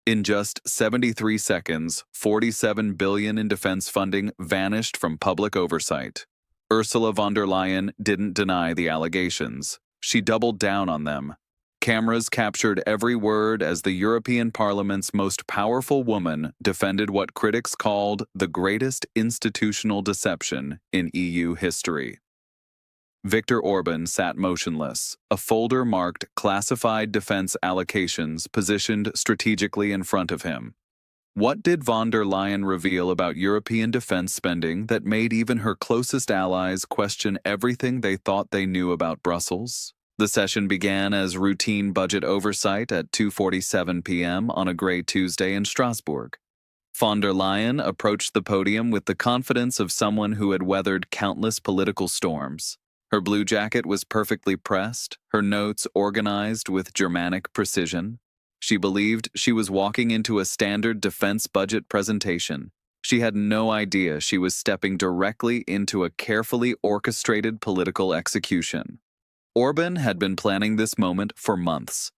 In just 73 seconds, 47 billion in defense funding vanished from public oversight. Ursula von der Leyen didn't deny the allegations. She doubled down on them. Cameras captured every word as the European Parliament's most powerful woman defended what critics called the greatest institutional deception in EU history. Viktor Orban sat motionless, a folder marked classified defense allocations positioned strategically in front of him. What did von der Leyen reveal about European defense spending that made even her closest allies question everything they thought they knew about Brussels? The session began as routine budget oversight at 2:47 p.m. on a gray Tuesday in Strasbourg. Von der Leyen approached the podium with the confidence of someone who had weathered countless political storms. Her blue jacket was perfectly pressed, her notes organized with Germanic precision. She believed she was walking into a standard defense budget presentation. She had no idea she was stepping directly into a carefully orchestrated political execution. Orban had been planning this moment for months.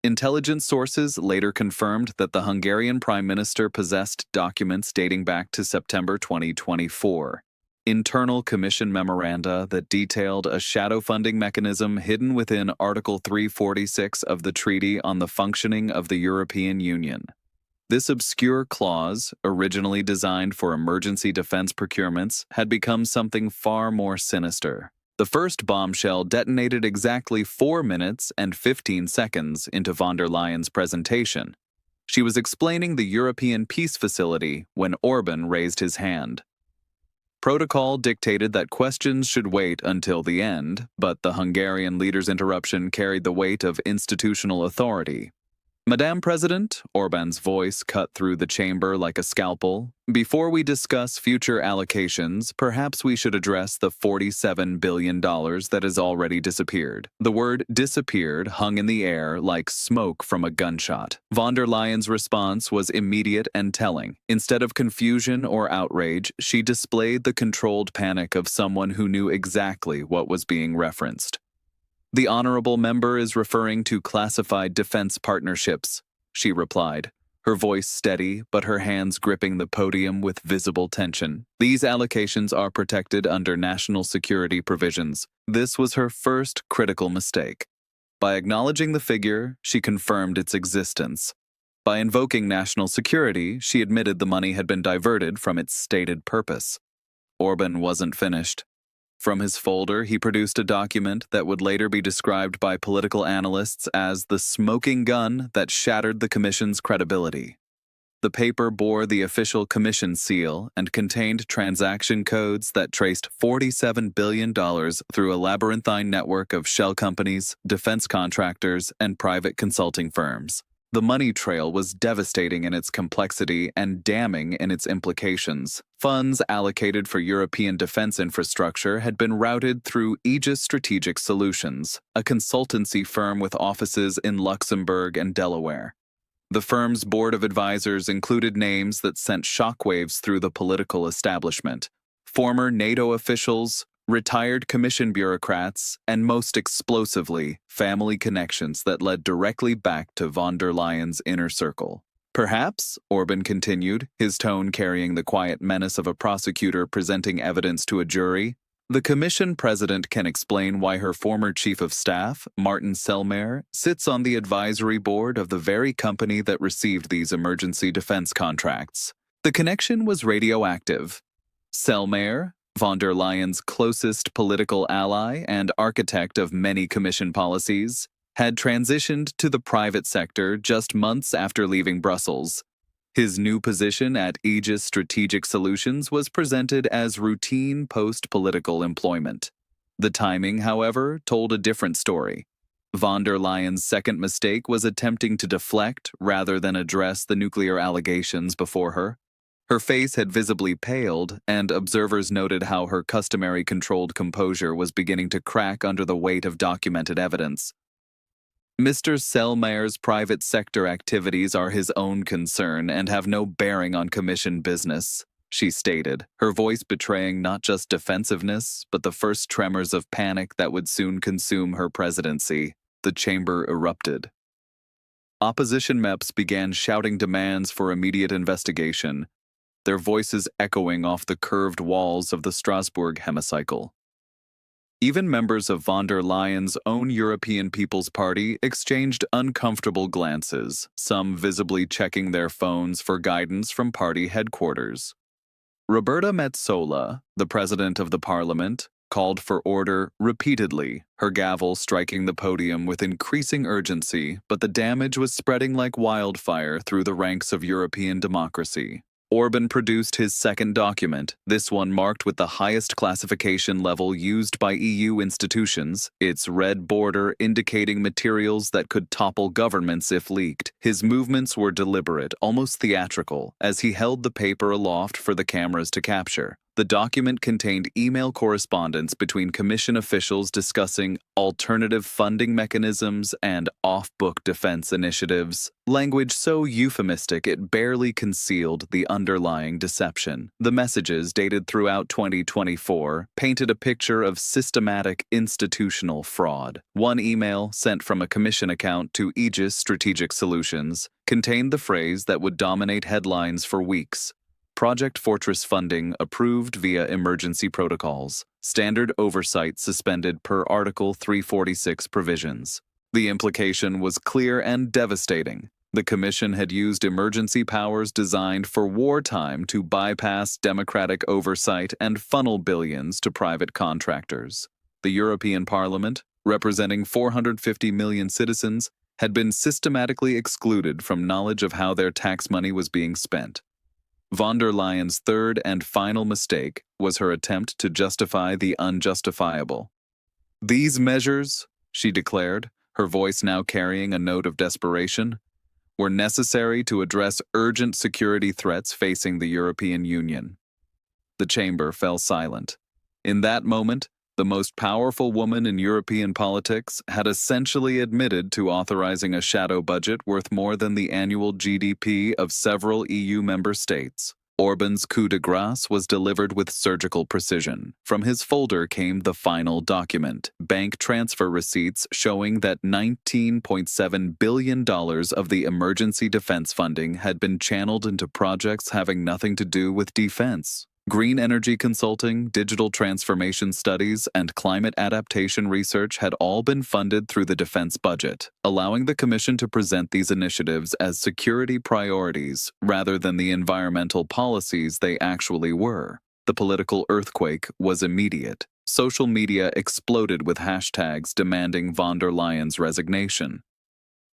Intelligence sources later confirmed that the Hungarian Prime Minister possessed documents dating back to September 2024. Internal Commission memoranda that detailed a shadow funding mechanism hidden within Article 346 of the Treaty on the Functioning of the European Union. This obscure clause, originally designed for emergency defense procurements, had become something far more sinister. The first bombshell detonated exactly 4 minutes and 15 seconds into von der Leyen's presentation. She was explaining the European Peace Facility when Orban raised his hand. Protocol dictated that questions should wait until the end, but the Hungarian leader's interruption carried the weight of institutional authority. Madame President, Orban's voice cut through the chamber like a scalpel. Before we discuss future allocations, perhaps we should address the $47 billion that has already disappeared. The word disappeared hung in the air like smoke from a gunshot. Von der Leyen's response was immediate and telling. Instead of confusion or outrage, she displayed the controlled panic of someone who knew exactly what was being referenced. "The honorable member is referring to classified defense partnerships," she replied, her voice steady but her hands gripping the podium with visible tension. "These allocations are protected under national security provisions." This was her first critical mistake. By acknowledging the figure, she confirmed its existence. By invoking national security, she admitted the money had been diverted from its stated purpose. Orban wasn't finished. From his folder, he produced a document that would later be described by political analysts as the smoking gun that shattered the Commission's credibility. The paper bore the official Commission seal and contained transaction codes that traced $47 billion through a labyrinthine network of shell companies, defense contractors, and private consulting firms. The money trail was devastating in its complexity and damning in its implications. Funds allocated for European defense infrastructure had been routed through Aegis Strategic Solutions, a consultancy firm with offices in Luxembourg and Delaware. The firm's board of advisors included names that sent shockwaves through the political establishment: former NATO officials, retired Commission bureaucrats, and most explosively, family connections that led directly back to von der Leyen's inner circle. "Perhaps," Orban continued, his tone carrying the quiet menace of a prosecutor presenting evidence to a jury, "the Commission president can explain why her former chief of staff, Martin Selmayr, sits on the advisory board of the very company that received these emergency defense contracts. The connection was radioactive. Selmayr, von der Leyen's closest political ally and architect of many Commission policies, had transitioned to the private sector just months after leaving Brussels. His new position at Aegis Strategic Solutions was presented as routine post-political employment. The timing, however, told a different story. Von der Leyen's second mistake was attempting to deflect rather than address the nuclear allegations before her. Her face had visibly paled, and observers noted how her customary controlled composure was beginning to crack under the weight of documented evidence. "Mr. Selmayr's private sector activities are his own concern and have no bearing on Commission business," she stated, her voice betraying not just defensiveness, but the first tremors of panic that would soon consume her presidency. The chamber erupted. Opposition MEPs began shouting demands for immediate investigation, their voices echoing off the curved walls of the Strasbourg hemicycle. Even members of von der Leyen's own European People's Party exchanged uncomfortable glances, some visibly checking their phones for guidance from party headquarters. Roberta Metsola, the president of the parliament, called for order repeatedly, her gavel striking the podium with increasing urgency, but the damage was spreading like wildfire through the ranks of European democracy. Orban produced his second document, this one marked with the highest classification level used by EU institutions, its red border indicating materials that could topple governments if leaked. His movements were deliberate, almost theatrical, as he held the paper aloft for the cameras to capture. The document contained email correspondence between Commission officials discussing alternative funding mechanisms and off-book defense initiatives, language so euphemistic it barely concealed the underlying deception. The messages, dated throughout 2024, painted a picture of systematic institutional fraud. One email, sent from a Commission account to Aegis Strategic Solutions, contained the phrase that would dominate headlines for weeks: Project Fortress funding approved via emergency protocols. Standard oversight suspended per Article 346 provisions. The implication was clear and devastating. The Commission had used emergency powers designed for wartime to bypass democratic oversight and funnel billions to private contractors. The European Parliament, representing 450 million citizens, had been systematically excluded from knowledge of how their tax money was being spent. Von der Leyen's third and final mistake was her attempt to justify the unjustifiable. These measures, she declared, her voice now carrying a note of desperation, were necessary to address urgent security threats facing the European Union. The chamber fell silent. In that moment, the most powerful woman in European politics had essentially admitted to authorizing a shadow budget worth more than the annual GDP of several EU member states. Orban's coup de grace was delivered with surgical precision. From his folder came the final document, bank transfer receipts showing that $19.7 billion of the emergency defense funding had been channeled into projects having nothing to do with defense. Green energy consulting, digital transformation studies, and climate adaptation research had all been funded through the defense budget, allowing the Commission to present these initiatives as security priorities rather than the environmental policies they actually were. The political earthquake was immediate. Social media exploded with hashtags demanding von der Leyen's resignation.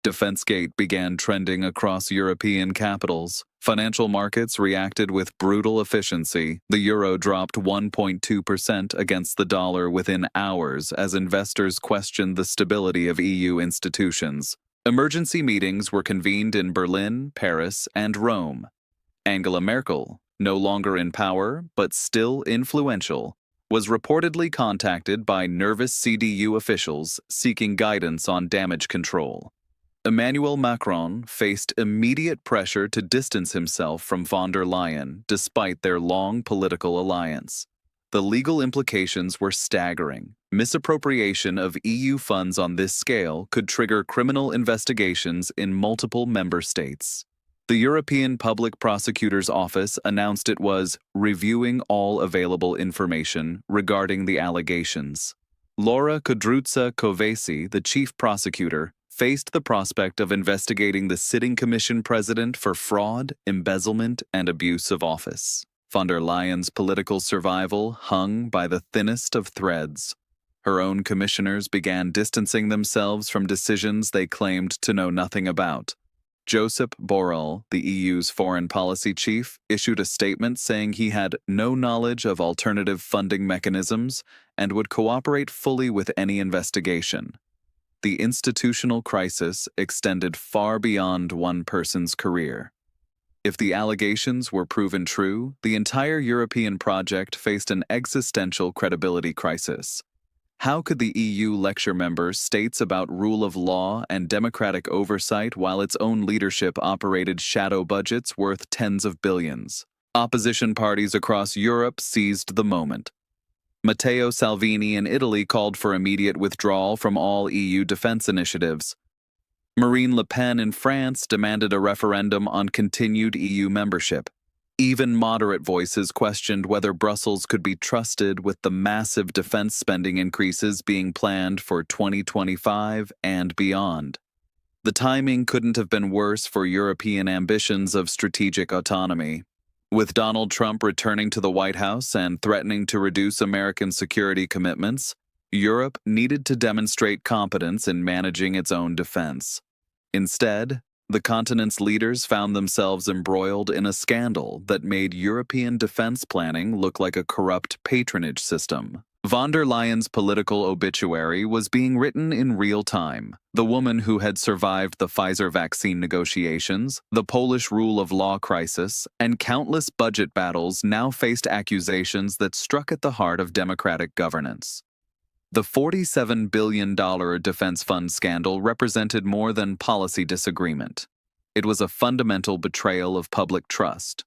DefenseGate began trending across European capitals. Financial markets reacted with brutal efficiency. The euro dropped 1.2% against the dollar within hours as investors questioned the stability of EU institutions. Emergency meetings were convened in Berlin, Paris, and Rome. Angela Merkel, no longer in power but still influential, was reportedly contacted by nervous CDU officials seeking guidance on damage control. Emmanuel Macron faced immediate pressure to distance himself from von der Leyen despite their long political alliance. The legal implications were staggering. Misappropriation of EU funds on this scale could trigger criminal investigations in multiple member states. The European Public Prosecutor's Office announced it was reviewing all available information regarding the allegations. Laura Kudryavtsa-Kövesi, the chief prosecutor, faced the prospect of investigating the sitting Commission president for fraud, embezzlement, and abuse of office. Von der Leyen's political survival hung by the thinnest of threads. Her own commissioners began distancing themselves from decisions they claimed to know nothing about. Josep Borrell, the EU's foreign policy chief, issued a statement saying he had no knowledge of alternative funding mechanisms and would cooperate fully with any investigation. The institutional crisis extended far beyond one person's career. If the allegations were proven true, the entire European project faced an existential credibility crisis. How could the EU lecture member states about rule of law and democratic oversight while its own leadership operated shadow budgets worth tens of billions? Opposition parties across Europe seized the moment. Matteo Salvini in Italy called for immediate withdrawal from all EU defense initiatives. Marine Le Pen in France demanded a referendum on continued EU membership. Even moderate voices questioned whether Brussels could be trusted with the massive defense spending increases being planned for 2025 and beyond. The timing couldn't have been worse for European ambitions of strategic autonomy. With Donald Trump returning to the White House and threatening to reduce American security commitments, Europe needed to demonstrate competence in managing its own defense. Instead, the continent's leaders found themselves embroiled in a scandal that made European defense planning look like a corrupt patronage system. Von der Leyen's political obituary was being written in real time. The woman who had survived the Pfizer vaccine negotiations, the Polish rule of law crisis, and countless budget battles now faced accusations that struck at the heart of democratic governance. The $47 billion defense fund scandal represented more than policy disagreement. It was a fundamental betrayal of public trust.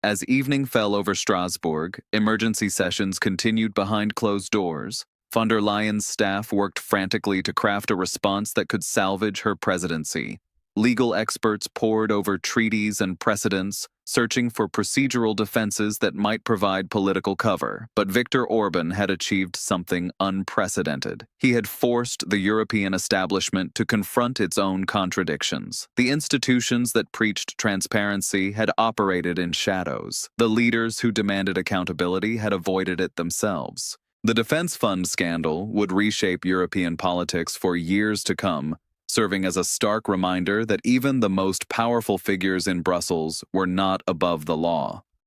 As evening fell over Strasbourg, emergency sessions continued behind closed doors. Von der Leyen's staff worked frantically to craft a response that could salvage her presidency. Legal experts pored over treaties and precedents, searching for procedural defenses that might provide political cover. But Viktor Orban had achieved something unprecedented. He had forced the European establishment to confront its own contradictions. The institutions that preached transparency had operated in shadows. The leaders who demanded accountability had avoided it themselves. The defense fund scandal would reshape European politics for years to come, serving as a stark reminder that even the most powerful figures in Brussels were not above the law.